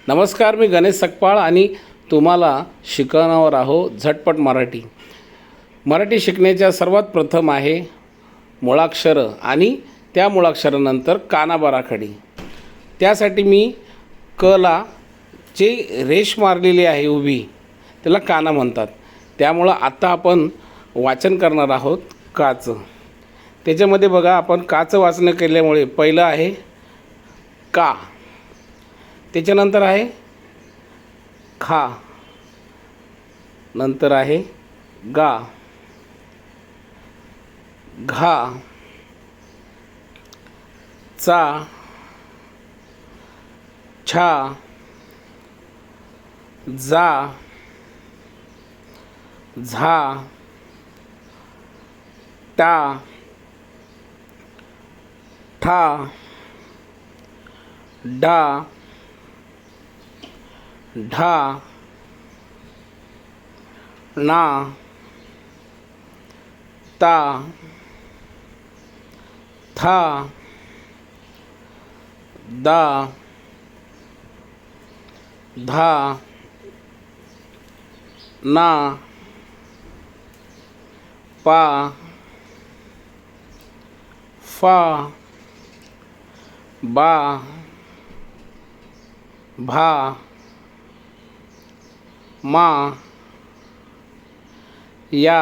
नमस्कार, मी गणेश सकपाळ आणि तुम्हाला शिकवणार आहोत झटपट मराठी. मराठी शिकण्याच्या सर्वात प्रथम आहे मुळाक्षरं आणि त्या मुळाक्षरानंतर काना बाराखडी. त्यासाठी मी कला जे रेष मारलेली आहे उभी त्याला काना म्हणतात. त्यामुळं आता आपण वाचन करणार आहोत काचं. त्याच्यामध्ये बघा, आपण काचं वाचन केल्यामुळे पहिलं आहे का, त्याच्यानंतर आहे खा, नंतर आहे गा, घा, चा, छा, जा, झा, टा, ठा, डा, ढा, ना, ता, था, दा, धा, ना, पा, फा, बा, भा, मा, या,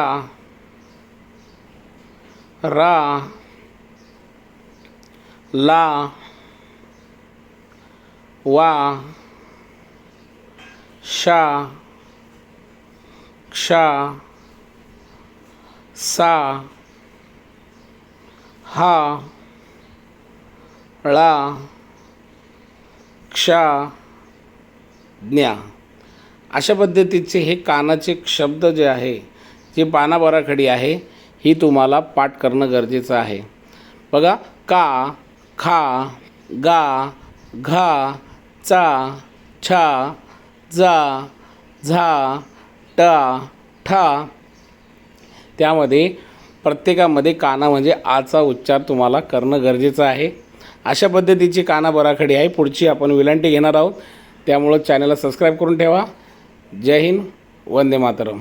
रा, ला, वा, शा,क्षा, सा, हा, ळा,क्षा, ज्ञा. अशा पद्धतीचे हे कानाचे शब्द जे आहे, जे पाना बाराखडी आहे, ही तुम्हाला पाठ करणं गरजेचं आहे. बघा, का, खा, गा, घा, चा, छा, जा, झा, टा, ठा. त्यामध्ये प्रत्येकामध्ये काना म्हणजे आचा उच्चार तुम्हाला करणं गरजेचं आहे. अशा पद्धतीची काना बाराखडी आहे. पुढची आपण विलांटी घेणार आहोत, त्यामुळं चॅनलला सबस्क्राईब करून ठेवा. जय हिंद, वंदे मातरम.